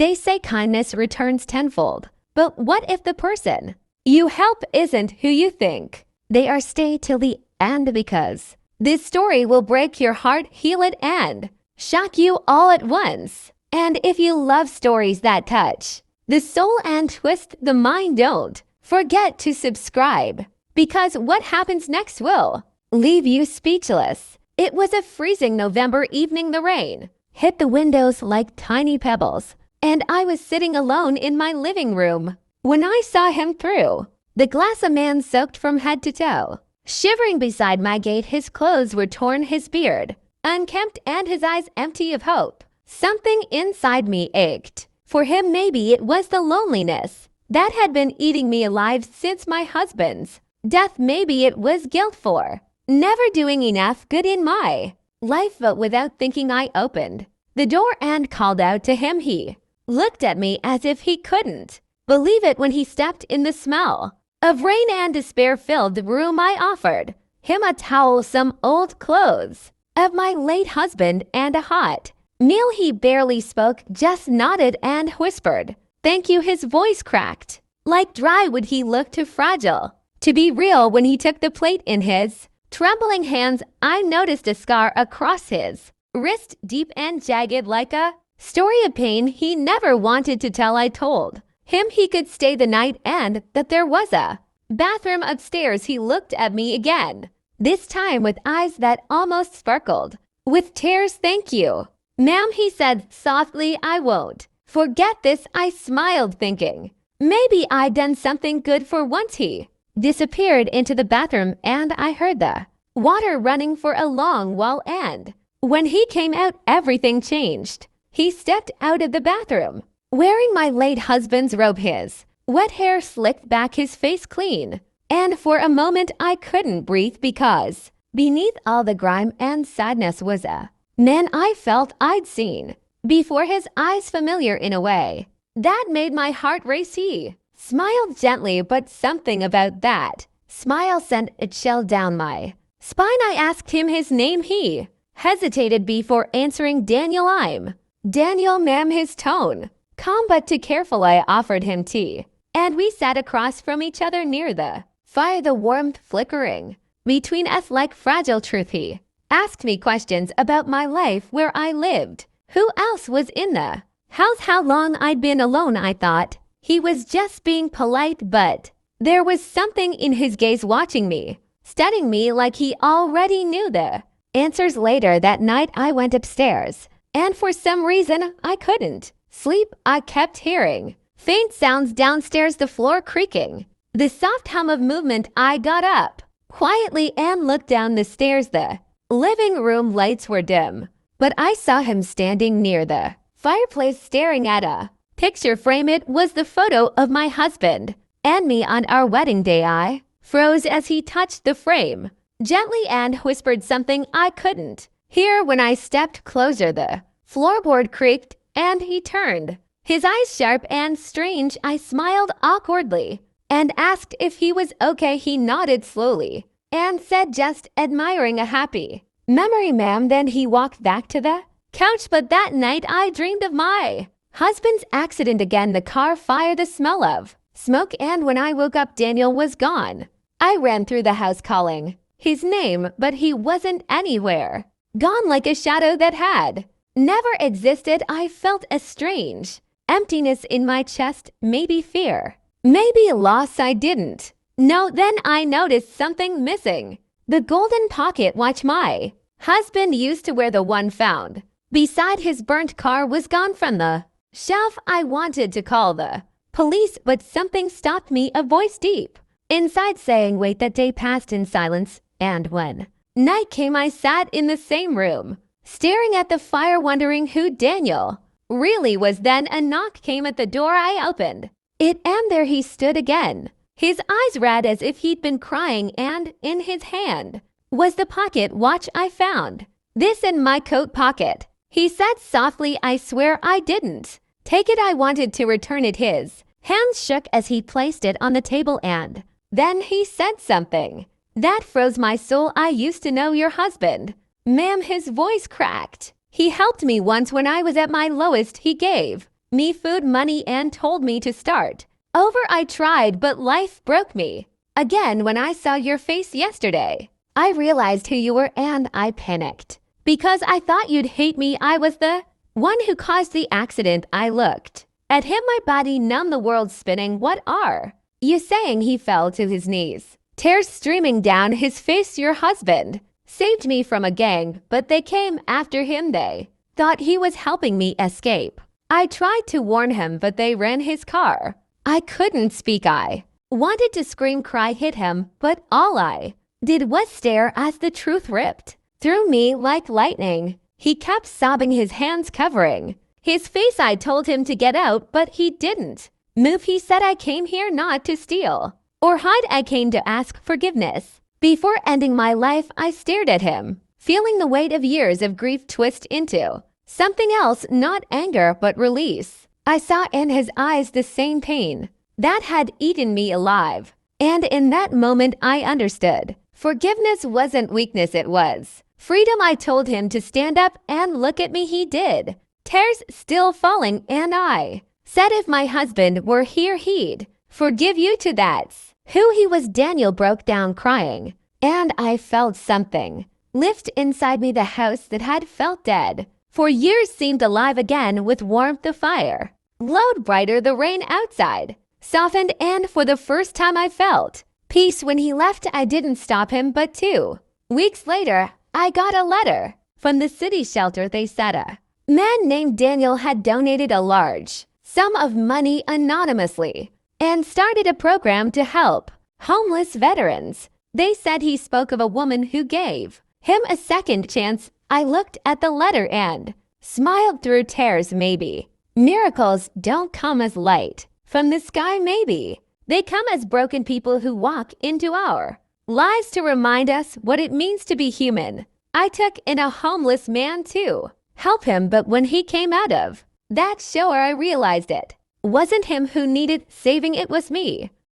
They say kindness returns tenfold. But what if the person you help isn't who you think? They are stay till the end because this story will break your heart, heal it, and shock you all at once. And if you love stories that touch the soul and twist the mind, don't forget to subscribe, because what happens next will leave you speechless. It was a freezing November evening. The rain hit the windows like tiny pebbles, and I was sitting alone in my living room when I saw him through the glass, a man soaked from head to toe, shivering beside my gate. His clothes were torn, his beard unkempt, and his eyes empty of hope. Something inside me ached for him. Maybe it was the loneliness that had been eating me alive since my husband's death. Maybe it was guilt for never doing enough good in my life. But without thinking, I opened the door and called out to him. He looked at me as if he couldn't believe it when he stepped in. The smell of rain and despair filled the room. I offered him a towel, some old clothes of my late husband, and a hot meal. He barely spoke, just nodded and whispered, "Thank you." His voice cracked like dry wood. He looked too fragile to be real when he took the plate in his trembling hands. I noticed a scar across his wrist, deep and jagged, like a story of pain he never wanted to tell. I told him he could stay the night and that there was a bathroom upstairs. He looked at me again, this time with eyes that almost sparkled with tears. "Thank you, ma'am," he said softly. "I won't forget this." I smiled, thinking maybe I'd done something good for once. He disappeared into the bathroom, and I heard the water running for a long while, and when he came out, everything changed. He stepped out of the bathroom wearing my late husband's robe, his wet hair slicked back, his face clean, and for a moment I couldn't breathe, because beneath all the grime and sadness was a man I felt I'd seen before, his eyes familiar in a way that made my heart race. He smiled gently, but something about that smile sent a chill down my spine. I asked him his name. He hesitated before answering. "Daniel." "I'm Daniel, ma'am." His tone calm but too careful. I offered him tea, and we sat across from each other near the fire, the warmth flickering between us like fragile truth. He asked me questions about my life, where I lived, who else was in the house, how long I'd been alone. I thought he was just being polite, but there was something in his gaze, watching me, studying me like he already knew the answers. Later that night I went upstairs, and for some reason I couldn't sleep. I kept hearing faint sounds downstairs, the floor creaking, the soft hum of movement. I got up quietly and looked down the stairs. The living room lights were dim, but I saw him standing near the fireplace, staring at a picture frame. It was the photo of my husband and me on our wedding day. I froze as he touched the frame gently and whispered something I couldn't hear. When I stepped closer, the floorboard creaked, and he turned, his eyes sharp and strange. I smiled awkwardly and asked if he was okay. He nodded slowly and said, "Just admiring a happy memory, ma'am." Then he walked back to the couch. But that night I dreamed of my husband's accident again, the car fire, the smell of smoke, and when I woke up, Daniel was gone. I ran through the house calling his name, but he wasn't anywhere. Gone like a shadow that had never existed. I felt a strange emptiness in my chest, maybe fear, maybe loss. I didn't know. Then I noticed something missing. The golden pocket watch my husband used to wear, the one found beside his burnt car, was gone from the shelf. I wanted to call the police, but something stopped me, a voice deep inside saying, "Wait." That day passed in silence, and when night came, I sat in the same room, staring at the fire, wondering who Daniel really was. Then a knock came at the door. I opened it, and there he stood again, his eyes red as if he'd been crying, and in his hand was the pocket watch I found. "This in my coat pocket," he said softly. I swear I didn't take it. I wanted to return it. His hands shook as he placed it on the table, and then he said something that froze my soul. "I used to know your husband, ma'am." His voice cracked. "He helped me once when I was at my lowest. He gave me food, money, and told me to start over. I tried, but life broke me. Again, when I saw your face yesterday, I realized who you were and I panicked. Because I thought you'd hate me, I was the one who caused the accident. I looked at him, my body numb, the world spinning. What are you saying? He fell to his knees, tears streaming down his face. Your husband saved me from a gang, but they came after him. They thought he was helping me escape. I tried to warn him, but they ran his car. I couldn't speak. I wanted to scream, cry, hit him, but all I did was stare as the truth ripped through me like lightning. He kept sobbing, his hands covering his face. I told him to get out, but he didn't move. He said, I came here not to steal or hide. I came to ask forgiveness. Before ending my life, I stared at him, feeling the weight of years of grief twist into something else, not anger, but release. I saw in his eyes the same pain that had eaten me alive. And in that moment, I understood. Forgiveness wasn't weakness, it was freedom. I told him to stand up and look at me. He did, tears still falling, and I said if my husband were here, he'd forgive you too. That's who he was. Daniel broke down crying, and I felt something lift inside me. The house that had felt dead for years seemed alive again with warmth. The fire glowed brighter. The rain outside softened, and for the first time I felt peace. When he left, I didn't stop him, but 2 weeks later, I got a letter from the city shelter. They said a man named Daniel had donated a large sum of money anonymously and started a program to help homeless veterans. They said he spoke of a woman who gave him a second chance. I looked at the letter and smiled through tears. Maybe miracles don't come as light from the sky. Maybe they come as broken people who walk into our lives to remind us what it means to be human. I took in a homeless man to help him, but when he came out of that shower, I realized it wasn't him who needed saving, it was me.